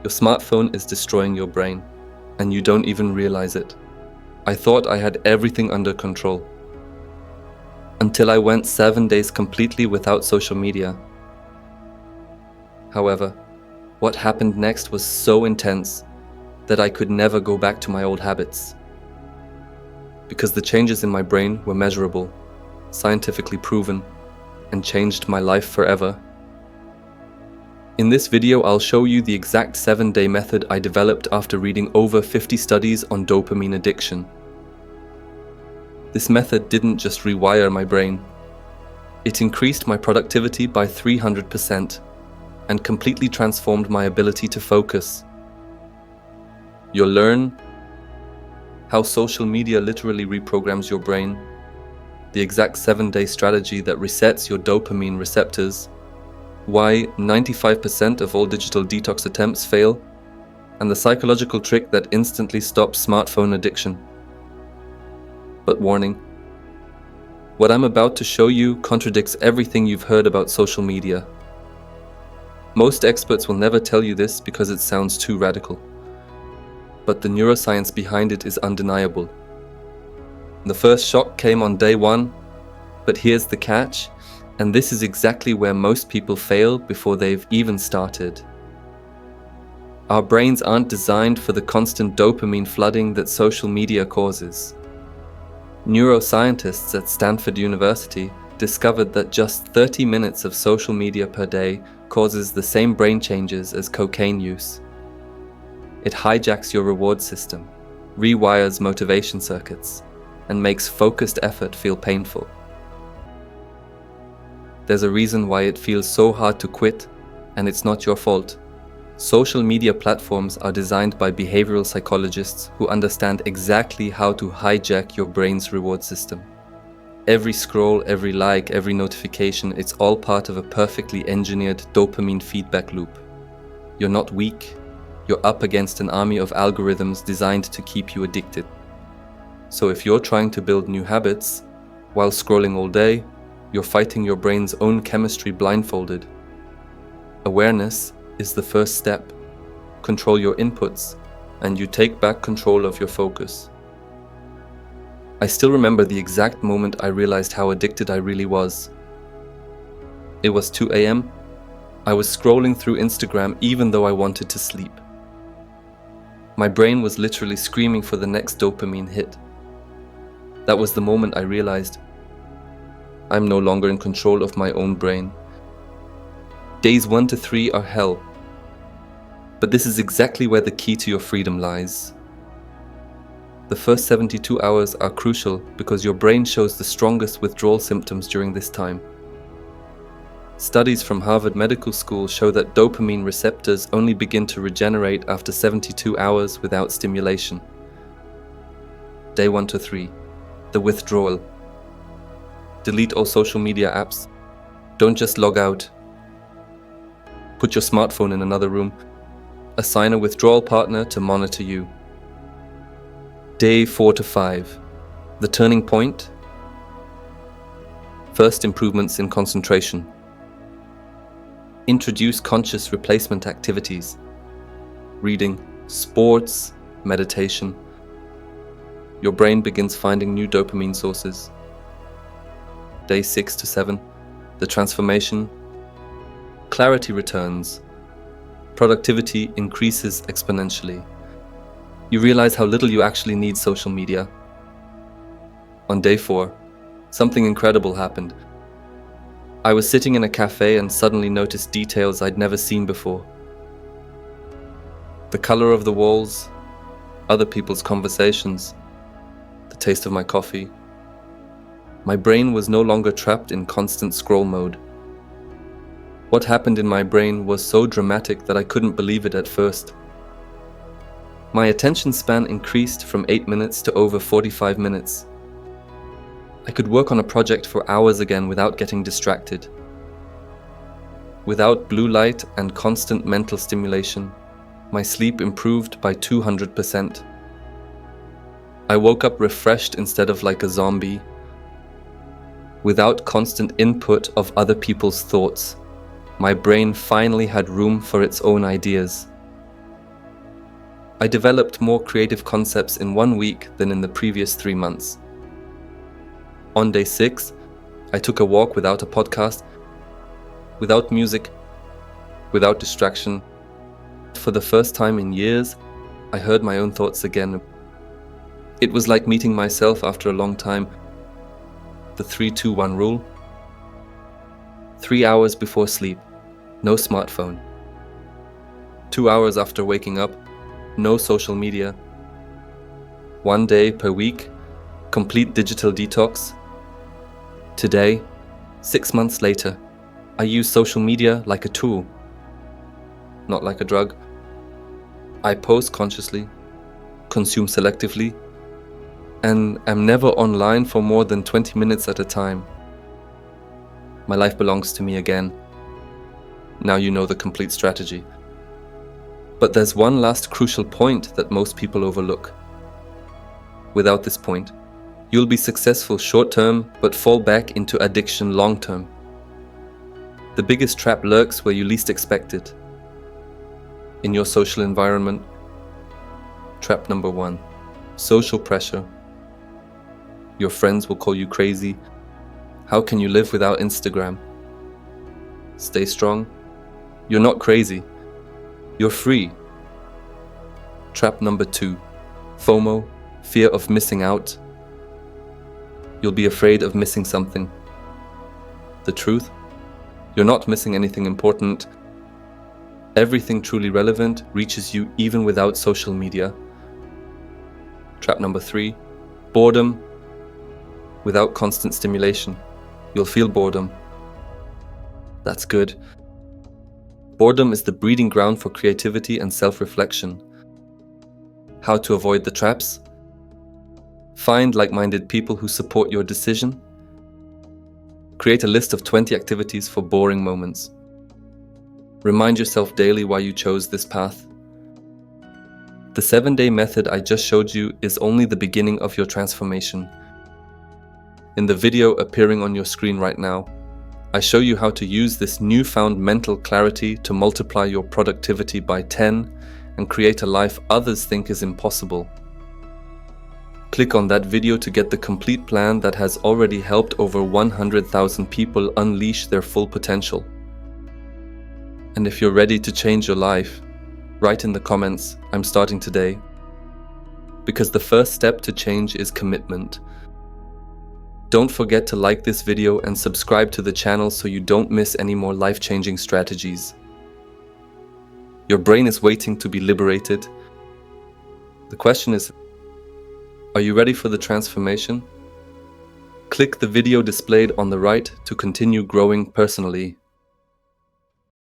Your smartphone is destroying your brain, and you don't even realize it. I thought I had everything under control. Until I went 7 days completely without social media. However, what happened next was so intense that I could never go back to my old habits. Because the changes in my brain were measurable, scientifically proven, and changed my life forever. In this video, I'll show you the exact 7-day method I developed after reading over 50 studies on dopamine addiction. This method didn't just rewire my brain. It increased my productivity by 300% and completely transformed my ability to focus. You'll learn how social media literally reprograms your brain, the exact 7-day strategy that resets your dopamine receptors, why 95% of all digital detox attempts fail, and the psychological trick that instantly stops smartphone addiction. But warning, what I'm about to show you contradicts everything you've heard about social media. Most experts will never tell you this because it sounds too radical. But the neuroscience behind it is undeniable. The first shock came on day 1, but here's the catch, and this is exactly where most people fail before they've even started. Our brains aren't designed for the constant dopamine flooding that social media causes. Neuroscientists at Stanford University discovered that just 30 minutes of social media per day causes the same brain changes as cocaine use. It hijacks your reward system, rewires motivation circuits, and makes focused effort feel painful. There's a reason why it feels so hard to quit, and it's not your fault. Social media platforms are designed by behavioral psychologists who understand exactly how to hijack your brain's reward system. Every scroll, every like, every notification, it's all part of a perfectly engineered dopamine feedback loop. You're not weak. You're up against an army of algorithms designed to keep you addicted. So if you're trying to build new habits while scrolling all day, you're fighting your brain's own chemistry blindfolded. Awareness is the first step. Control your inputs, and you take back control of your focus. I still remember the exact moment I realized how addicted I really was. It was 2 a.m. I was scrolling through Instagram even though I wanted to sleep. My brain was literally screaming for the next dopamine hit. That was the moment I realized I'm no longer in control of my own brain. Days 1 to 3 are hell. But this is exactly where the key to your freedom lies. The first 72 hours are crucial because your brain shows the strongest withdrawal symptoms during this time. Studies from Harvard Medical School show that dopamine receptors only begin to regenerate after 72 hours without stimulation. Day 1 to 3. The withdrawal. Delete all social media apps. Don't just log out. Put your smartphone in another room. Assign a withdrawal partner to monitor you. Day 4 to 5. The turning point. First improvements in concentration. Introduce conscious replacement activities. Reading, sports, meditation. Your brain begins finding new dopamine sources. Day 6 to 7. The transformation. Clarity returns. Productivity increases exponentially. You realize how little you actually need social media. On day 4, something incredible happened. I was sitting in a cafe and suddenly noticed details I'd never seen before. The color of the walls, other people's conversations, the taste of my coffee. My brain was no longer trapped in constant scroll mode. What happened in my brain was so dramatic that I couldn't believe it at first. My attention span increased from 8 minutes to over 45 minutes. I could work on a project for hours again without getting distracted. Without blue light and constant mental stimulation, my sleep improved by 200%. I woke up refreshed instead of like a zombie. Without constant input of other people's thoughts, my brain finally had room for its own ideas. I developed more creative concepts in 1 week than in the previous 3 months. On day 6, I took a walk without a podcast, without music, without distraction. For the first time in years, I heard my own thoughts again. It was like meeting myself after a long time. The 3-2-1 rule. 3 hours before sleep, no smartphone. 2 hours after waking up, no social media. 1 day per week, complete digital detox. Today, 6 months later, I use social media like a tool, not like a drug. I post consciously, consume selectively, and am never online for more than 20 minutes at a time. My life belongs to me again. Now you know the complete strategy. But there's one last crucial point that most people overlook. Without this point, you'll be successful short-term but fall back into addiction long-term. The biggest trap lurks where you least expect it. In your social environment. Trap number 1, social pressure. Your friends will call you crazy. How can you live without Instagram? Stay strong. You're not crazy. You're free. Trap number 2, FOMO, fear of missing out. You'll be afraid of missing something. The truth? You're not missing anything important. Everything truly relevant reaches you even without social media. Trap number 3, boredom. Without constant stimulation, you'll feel boredom. That's good. Boredom is the breeding ground for creativity and self-reflection. How to avoid the traps? Find like-minded people who support your decision. Create a list of 20 activities for boring moments. Remind yourself daily why you chose this path. The 7-day method I just showed you is only the beginning of your transformation. In the video appearing on your screen right now, I show you how to use this newfound mental clarity to multiply your productivity by 10 and create a life others think is impossible. Click on that video to get the complete plan that has already helped over 100,000 people unleash their full potential. And if you're ready to change your life, write in the comments, "I'm starting today." Because the first step to change is commitment. Don't forget to like this video and subscribe to the channel so you don't miss any more life-changing strategies. Your brain is waiting to be liberated. The question is, are you ready for the transformation? Click the video displayed on the right to continue growing personally.